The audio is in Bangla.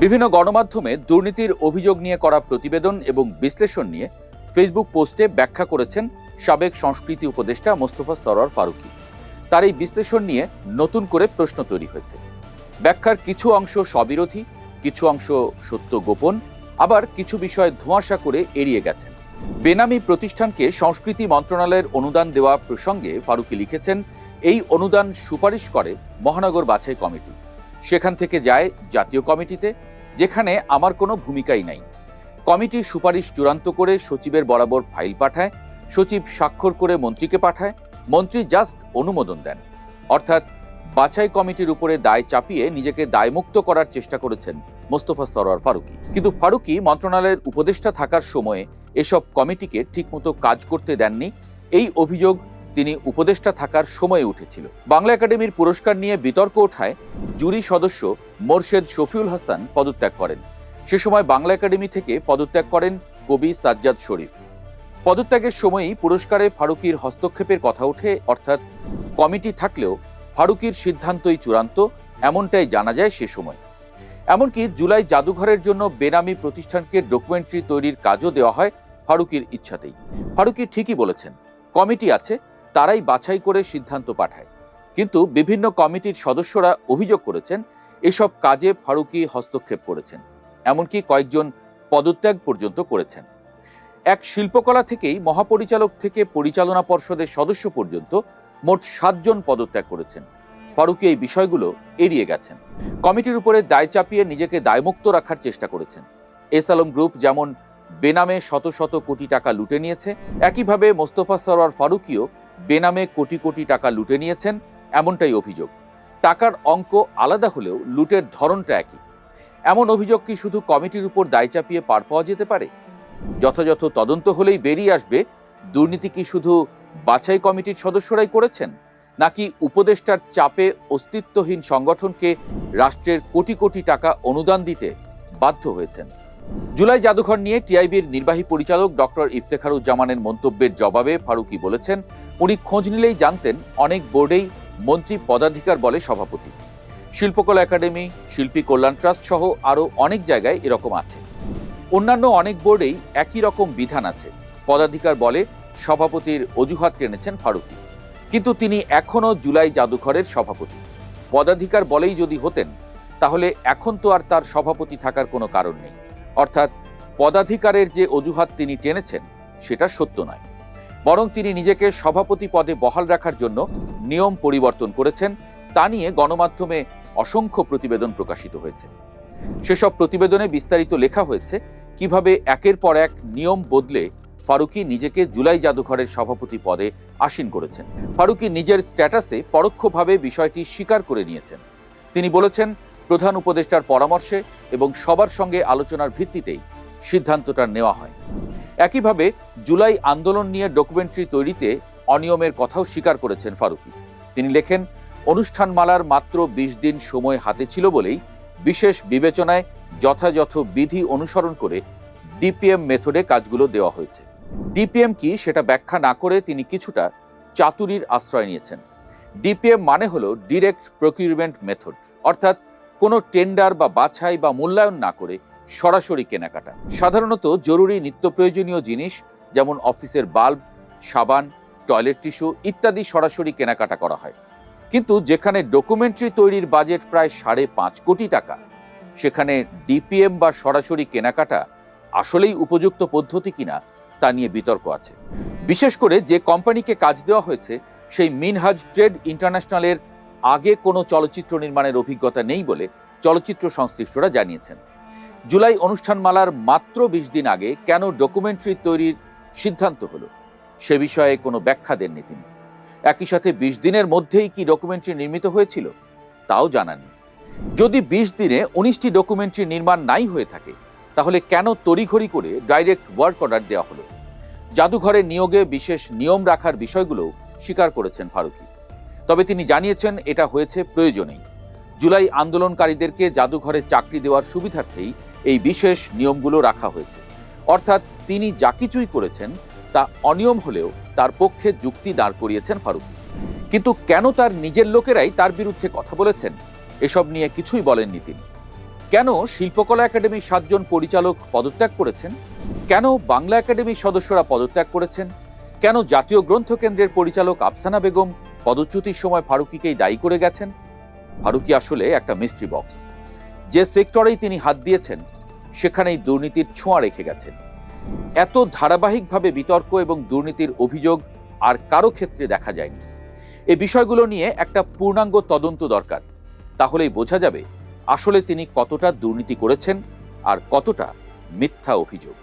বিভিন্ন গণমাধ্যমে দুর্নীতির অভিযোগ নিয়ে করা প্রতিবেদন এবং বিশ্লেষণ নিয়ে ফেসবুক পোস্টে ব্যাখ্যা করেছেন সাবেক সংস্কৃতি উপদেষ্টা মোস্তফা সরোয়ার ফারুকী। তার এই বিশ্লেষণ নিয়ে নতুন করে প্রশ্ন তৈরি হয়েছে। ব্যাখ্যার কিছু অংশ স্ববিরোধী, কিছু অংশ সত্য গোপন, আবার কিছু বিষয় ধোঁয়াশা করে এড়িয়ে গেছেন। বেনামি প্রতিষ্ঠানকে সংস্কৃতি মন্ত্রণালয়ের অনুদান দেওয়া প্রসঙ্গে ফারুকী লিখেছেন, এই অনুদান সুপারিশ করে মহানগর বাছাই কমিটি, সেখান থেকে যায় জাতীয় কমিটিতে, যেখানে আমার কোনো ভূমিকাই নাই। কমিটি সুপারিশ চূড়ান্ত করে সচিবের বরাবর ফাইল পাঠায়, সচিব স্বাক্ষর করে মন্ত্রীকে পাঠায়, মন্ত্রী জাস্ট অনুমোদন দেন। অর্থাৎ বাছাই কমিটির উপরে দায় চাপিয়ে নিজেকে দায়মুক্ত করার চেষ্টা করেছেন মোস্তফা সরোয়ার ফারুকী। কিন্তু ফারুকী মন্ত্রণালয়ের উপদেষ্টা থাকার সময়ে এসব কমিটিকে ঠিকমতো কাজ করতে দেননি, এই অভিযোগ তিনি উপদেষ্টা থাকার সময়ে উঠেছিল। বাংলা একাডেমির পুরস্কার নিয়ে বিতর্ক ওঠায় জুরি সদস্য মোরশেদ শফিউল হাসান পদত্যাগ করেন। সে সময় বাংলা একাডেমি থেকে পদত্যাগ করেন কবি সাজ্জাদ শরীফ। পদত্যাগের সময়ই পুরস্কারে ফারুকীর হস্তক্ষেপের কথা ওঠে, অর্থাৎ কমিটি থাকলেও ফারুকীর সিদ্ধান্তই চূড়ান্ত, এমনটাই জানা যায় সে সময়। এমনকি জুলাই জাদুঘরের জন্য বেনামি প্রতিষ্ঠানকে ডকুমেন্টারি তৈরির কাজও দেওয়া হয় ফারুকীর ইচ্ছাতেই। ফারুকী ঠিকই বলেছেন, কমিটি আছে, তারাই বাছাই করে সিদ্ধান্ত পাঠায়। কিন্তু বিভিন্ন কমিটির সদস্যরা অভিযোগ করেছেন এসব কাজে ফারুকী হস্তক্ষেপ করেছেন, এমনকি কয়েকজন পদত্যাগ পর্যন্ত করেছেন। এক শিল্পকলা থেকেই মহাপরিচালক থেকে পরিচালনা পর্ষদের সদস্য পর্যন্ত মোট 7 জন পদত্যাগ করেছেন। ফারুকী এই বিষয়গুলো এড়িয়ে গেছেন। কমিটির উপরে দায় চাপিয়ে নিজেকে দায়মুক্ত রাখার চেষ্টা করেছেন। এস আলম গ্রুপ যেমন বেনামে শত শত কোটি টাকা লুটে নিয়েছে, একইভাবে মোস্তফা সরোয়ার ফারুকীও বেনামে কোটি কোটি টাকা লুটে নিয়েছেন, এমনটাই অভিযোগ। টাকার অঙ্ক আলাদা হলেও লুটের ধরনটা একই। এমন অভিযোগ কি শুধু কমিটির উপর দায় চাপিয়ে পার পাওয়া যেতে পারে? যথাযথ তদন্ত হলেই বেরিয়ে আসবে দুর্নীতি কি শুধু বাছাই কমিটির সদস্যরাই করেছেন, নাকি উপদেষ্টার চাপে অস্তিত্বহীন সংগঠনকে রাষ্ট্রের কোটি কোটি টাকা অনুদান দিতে বাধ্য হয়েছেন। জুলাই জাদুঘর নিয়ে টিআইবির নির্বাহী পরিচালক ডক্টর ইফতেখারুজ্জামানের মন্তব্যের জবাবে ফারুকী বলেছেন, উনি খোঁজ নিলেই জানতেন অনেক বোর্ডেই মন্ত্রী পদাধিকার বলে সভাপতি। শিল্পকলা একাডেমি, শিল্পী কল্যাণ ট্রাস্ট সহ আরও অনেক জায়গায় এরকম আছে। অন্যান্য অনেক বোর্ডেই একই রকম বিধান আছে, পদাধিকার বলে সভাপতির অজুহাত টেনেছেন ফারুকী। কিন্তু তিনি এখনও জুলাই জাদুঘরের সভাপতি। পদাধিকার বলেই যদি হতেন, তাহলে এখন তো আর তার সভাপতি থাকার কোনো কারণ নেই। অর্থাৎ পদাধিকারের যে অজুহাত তিনি টেনেছেন সেটা সত্য নয়, বরং তিনি নিজেকে সভাপতি পদে বহাল রাখার জন্য নিয়ম পরিবর্তন করেছেন। তা নিয়ে গণমাধ্যমে অসংখ্য প্রতিবেদন প্রকাশিত হয়েছে। সেসব প্রতিবেদনে বিস্তারিত লেখা হয়েছে কিভাবে একের পর এক নিয়ম বদলে ফারুকী নিজেকে জুলাই জাদুঘরের সভাপতি পদে আসীন করেছেন। ফারুকী নিজের স্ট্যাটাসে পরোক্ষভাবে বিষয়টি স্বীকার করে নিয়েছেন। তিনি বলেছেন, প্রধান উপদেষ্টার পরামর্শে এবং সবার সঙ্গে আলোচনার ভিত্তিতেই সিদ্ধান্তটা নেওয়া হয়। একইভাবে জুলাই আন্দোলন নিয়ে ডকুমেন্টারি তৈরিতে অনিয়মের কথাও স্বীকার করেছেন ফারুকী। তিনি লেখেন, অনুষ্ঠানমালার মাত্র 20 দিন সময় হাতে ছিল বলেই বিশেষ বিবেচনায় যথাযথ বিধি অনুসরণ করে ডিপিএম মেথডে কাজগুলো দেওয়া হয়েছে। ডিপিএম কি সেটা ব্যাখ্যা না করে তিনি কিছুটা চাতুরির আশ্রয় নিয়েছেন। ডিপিএম মানে হলো ডিরেক্ট প্রকিউরমেন্ট মেথড, অর্থাৎ কোনো টেন্ডার বা বাছাই বা মূল্যায়ন না করে সরাসরি কেনাকাটা। সাধারণত জরুরি নিত্য প্রয়োজনীয় জিনিস যেমন অফিসের বাল্ব, সাবান, টয়লেট টিস্যু ইত্যাদি সরাসরি কেনাকাটা করা হয়। কিন্তু যেখানে ডকুমেন্টারি তৈরির বাজেট প্রায় 5.5 কোটি টাকা, সেখানে ডিপিএম বা সরাসরি কেনাকাটা আসলেই উপযুক্ত পদ্ধতি কিনা তা নিয়ে বিতর্ক আছে। বিশেষ করে যে কোম্পানিকে কাজ দেওয়া হয়েছে সেই মিনহাজ ট্রেড ইন্টারন্যাশনালের আগে কোনো চলচ্চিত্র নির্মাণের অভিজ্ঞতা নেই বলে চলচ্চিত্র সংশ্লিষ্টরা জানিয়েছেন। জুলাই অনুষ্ঠানমালার মাত্র 20 দিন আগে কেন ডকুমেন্টারি তৈরির সিদ্ধান্ত হলো সে বিষয়ে কোনো ব্যাখ্যা দেননি তিনি। একই সাথে 20 দিনের মধ্যেই কি ডকুমেন্টারি নির্মিত হয়েছিল তাও জানাননি। যদি 20 দিনে 19টি ডকুমেন্টারি নির্মাণ নাই হয়ে থাকে, তাহলে কেন তড়িঘড়ি করে ডাইরেক্ট ওয়ার্ক অর্ডার দেওয়া হলো? জাদুঘরের নিয়োগে বিশেষ নিয়ম রাখার বিষয়গুলো স্বীকার করেছেন ফারুকী। তবে তিনি জানিয়েছেন এটা হয়েছে প্রয়োজনেই। জুলাই আন্দোলনকারীদেরকে জাদুঘরে চাকরি দেওয়ার সুবিধার্থেই এই বিশেষ নিয়মগুলো রাখা হয়েছে। অর্থাৎ তিনি যা কিছুই করেছেন তা অনিয়ম হলেও তার পক্ষে যুক্তি দাঁড় করিয়েছেন ফারুকী। কিন্তু কেন তার নিজের লোকেরাই তার বিরুদ্ধে কথা বলেছেন এসব নিয়ে কিছুই বলেননি তিনি। কেন শিল্পকলা একাডেমির 7 জন পরিচালক পদত্যাগ করেছেন? কেন বাংলা একাডেমির সদস্যরা পদত্যাগ করেছেন? কেন জাতীয় গ্রন্থ কেন্দ্রের পরিচালক আফসানা বেগম পদচ্যুতির সময় ফারুকীকেই দায়ী করে গেছেন? ফারুকী আসলে একটা মিস্ট্রি বক্স। যে সেক্টরেই তিনি হাত দিয়েছেন সেখানেই দুর্নীতির ছোঁয়া রেখে গেছেন। এত ধারাবাহিকভাবে বিতর্ক এবং দুর্নীতির অভিযোগ আর কারো ক্ষেত্রে দেখা যায়নি। এই বিষয়গুলো নিয়ে একটা পূর্ণাঙ্গ তদন্ত দরকার। তাহলেই বোঝা যাবে আসলে তিনি কতটা দুর্নীতি করেছেন আর কতটা মিথ্যা অভিযোগ।